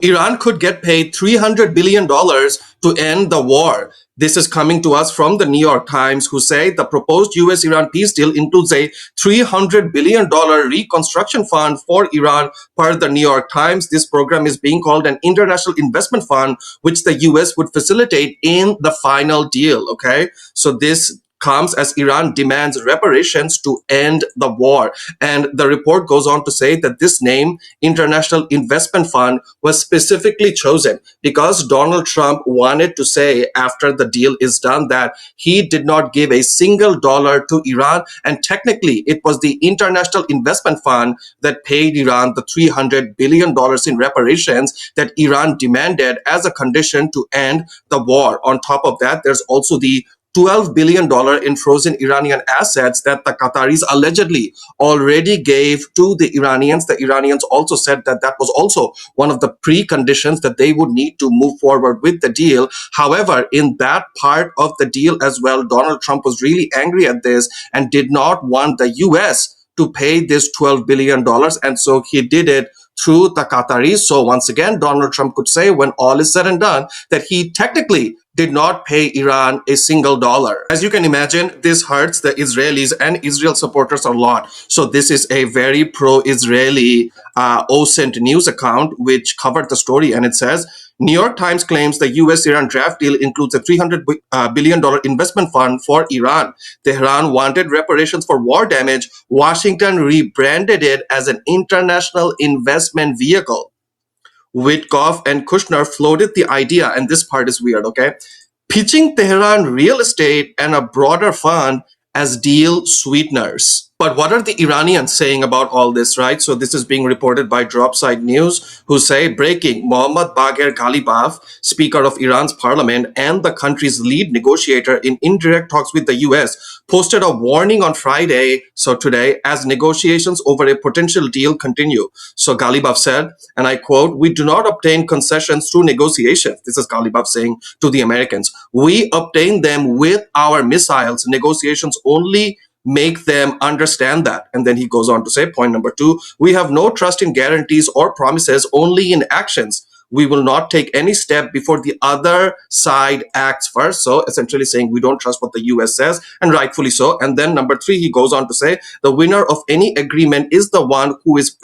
Iran could get paid $300 billion to end the war. This is coming to us from the New York Times, who say the proposed US-Iran peace deal includes a $300 billion reconstruction fund for Iran. Per the New York Times, this program is being called an international investment fund, which the US would facilitate in the final deal. Okay, so this comes as Iran demands reparations to end the war. And the report goes on to say that this name, International Investment Fund, was specifically chosen because Donald Trump wanted to say after the deal is done that he did not give a single dollar to Iran. And technically, it was the International Investment Fund that paid Iran the $300 billion in reparations that Iran demanded as a condition to end the war. On top of that, there's also the $12 billion in frozen Iranian assets that the Qataris allegedly already gave to the Iranians. The Iranians also said that that was also one of the preconditions that they would need to move forward with the deal. However, in that part of the deal as well, Donald Trump was really angry at this and did not want the US to pay this $12 billion. And so he did it through the Qataris. So once again, Donald Trump could say, when all is said and done, that he technically did not pay Iran a single dollar. As you can imagine, this hurts the Israelis and Israel supporters a lot. So this is a very pro-Israeli OSINT news account which covered the story, and it says, New York Times claims the US-Iran draft deal includes a $300 billion investment fund for Iran. Tehran wanted reparations for war damage. Washington rebranded it as an international investment vehicle. Witkoff and Kushner floated the idea, and this part is weird, okay? Pitching Tehran real estate and a broader fund as deal sweeteners. But what are the Iranians saying about all this, right? So this is being reported by Dropside News, who say, breaking, Mohammad Bagher Ghalibaf, Speaker of Iran's parliament and the country's lead negotiator in indirect talks with the US, posted a warning on Friday, so today, as negotiations over a potential deal continue. So Ghalibaf said, and I quote, we do not obtain concessions through negotiations. This is Ghalibaf saying to the Americans. We obtain them with our missiles. Negotiations only make them understand that. And then he goes on to say, point number 2, we have no trust in guarantees or promises, only in actions. We will not take any step before the other side acts first. So essentially saying we don't trust what the US says, and rightfully so. And then number 3, he goes on to say, the winner of any agreement is the one who is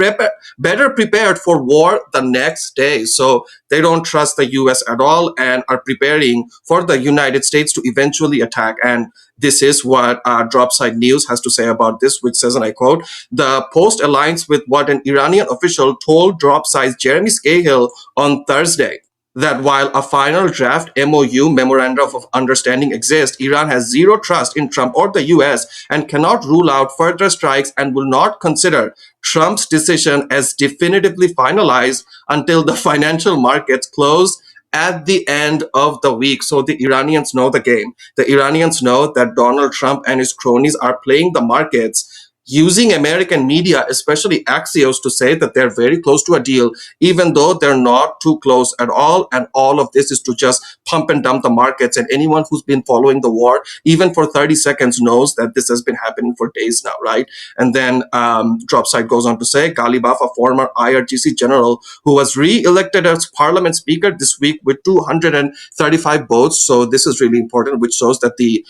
better prepared for war the next day. So they don't trust the US at all and are preparing for the United States to eventually attack. And this is what Dropside News has to say about this, which says, and I quote, the Post aligns with what an Iranian official told Dropside's Jeremy Scahill on Thursday, that while a final draft MOU, Memorandum of Understanding, exists, Iran has zero trust in Trump or the US and cannot rule out further strikes and will not consider Trump's decision as definitively finalized until the financial markets close at the end of the week. So the Iranians know the game. The Iranians know that Donald Trump and his cronies are playing the markets, using American media, especially Axios, to say that they're very close to a deal, even though they're not too close at all. And all of this is to just pump and dump the markets. And anyone who's been following the war, even for 30 seconds, knows that this has been happening for days now, right? And then Dropside goes on to say, Ghalibaf, a former IRGC general who was re-elected as parliament speaker this week with 235 votes. So this is really important, which shows that the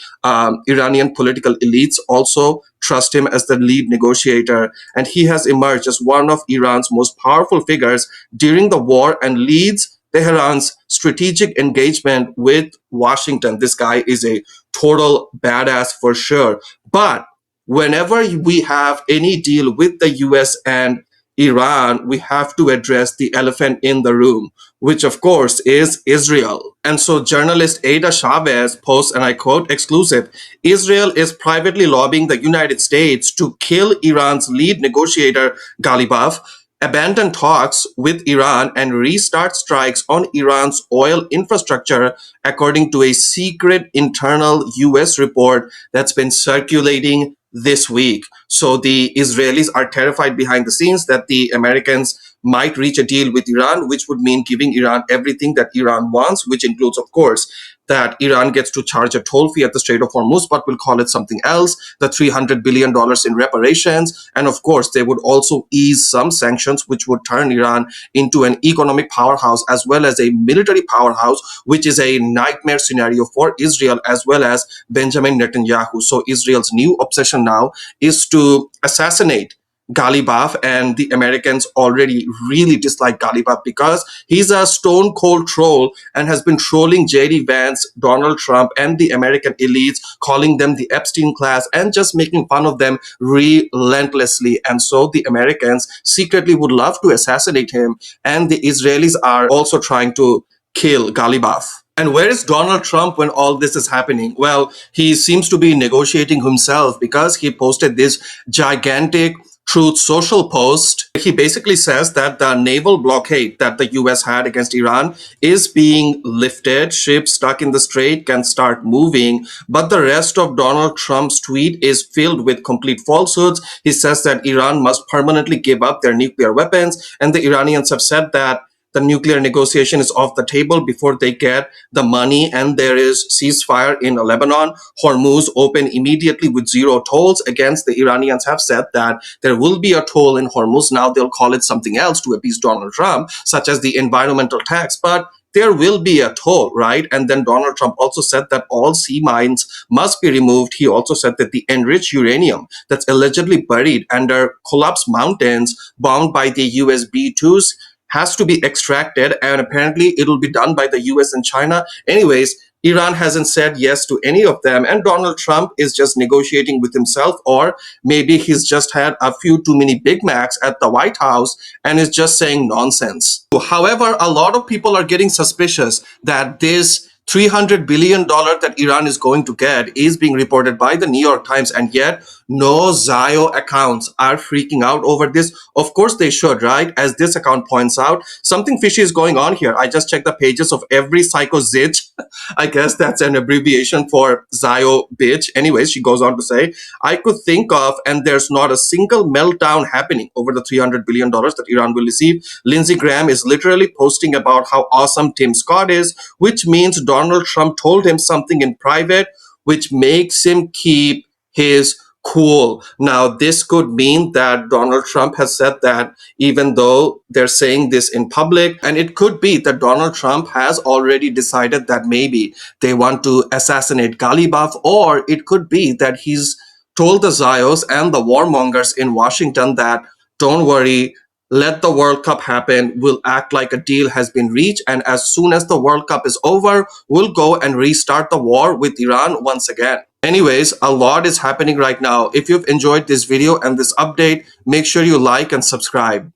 Iranian political elites also trust him as the lead negotiator, and he has emerged as one of Iran's most powerful figures during the war and leads Tehran's strategic engagement with Washington. This guy is a total badass for sure. But whenever we have any deal with the US and Iran, we have to address the elephant in the room, which of course is Israel. And so journalist Ada Chavez posts, and I quote, exclusive, Israel is privately lobbying the United States to kill Iran's lead negotiator, Ghalibaf, abandon talks with Iran, and restart strikes on Iran's oil infrastructure, according to a secret internal US report that's been circulating this week. So the Israelis are terrified behind the scenes that the Americans might reach a deal with Iran, which would mean giving Iran everything that Iran wants, which includes, of course, that Iran gets to charge a toll fee at the Strait of Hormuz, but we'll call it something else, the $300 billion in reparations. And of course, they would also ease some sanctions, which would turn Iran into an economic powerhouse as well as a military powerhouse, which is a nightmare scenario for Israel as well as Benjamin Netanyahu. So Israel's new obsession now is to assassinate Galibaf, and the Americans already really dislike Galibaf because he's a stone cold troll and has been trolling JD Vance, Donald Trump, and the American elites, calling them the Epstein class and just making fun of them relentlessly. And so the Americans secretly would love to assassinate him, and the Israelis are also trying to kill Galibaf. And where is Donald Trump when all this is happening? Well, he seems to be negotiating himself because he posted this gigantic Truth Social post. He basically says that the naval blockade that the US had against Iran is being lifted. Ships stuck in the strait can start moving. But the rest of Donald Trump's tweet is filled with complete falsehoods. He says that Iran must permanently give up their nuclear weapons. And the Iranians have said that the nuclear negotiation is off the table before they get the money, and there is ceasefire in Lebanon. Hormuz open immediately with zero tolls. Against the Iranians have said that there will be a toll in Hormuz. Now they'll call it something else to appease Donald Trump, such as the environmental tax, but there will be a toll, right? And then Donald Trump also said that all sea mines must be removed. He also said that the enriched uranium that's allegedly buried under collapsed mountains bound by the US B-2s has to be extracted, and apparently it'll be done by the US and China. Anyways, Iran hasn't said yes to any of them, and Donald Trump is just negotiating with himself, or maybe he's just had a few too many Big Macs at the White House and is just saying nonsense. However, a lot of people are getting suspicious that this $300 billion that Iran is going to get is being reported by the New York Times, and yet no Zio accounts are freaking out over this. Of course they should, right? As this account points out, something fishy is going on here. I just checked the pages of every psycho zitch. I guess that's an abbreviation for Zio bitch. Anyways, she goes on to say, I could think of, and there's not a single meltdown happening over the $300 billion that Iran will receive. Lindsey Graham is literally posting about how awesome Tim Scott is, which means Donald Trump told him something in private, which makes him keep his cool. Now, this could mean that Donald Trump has said that even though they're saying this in public, and it could be that Donald Trump has already decided that maybe they want to assassinate Galibaf, or it could be that he's told the Zios and the warmongers in Washington that don't worry, let the World Cup happen. We'll act like a deal has been reached. And as soon as the World Cup is over, we'll go and restart the war with Iran once again. Anyways, a lot is happening right now. If you've enjoyed this video and this update, make sure you like and subscribe.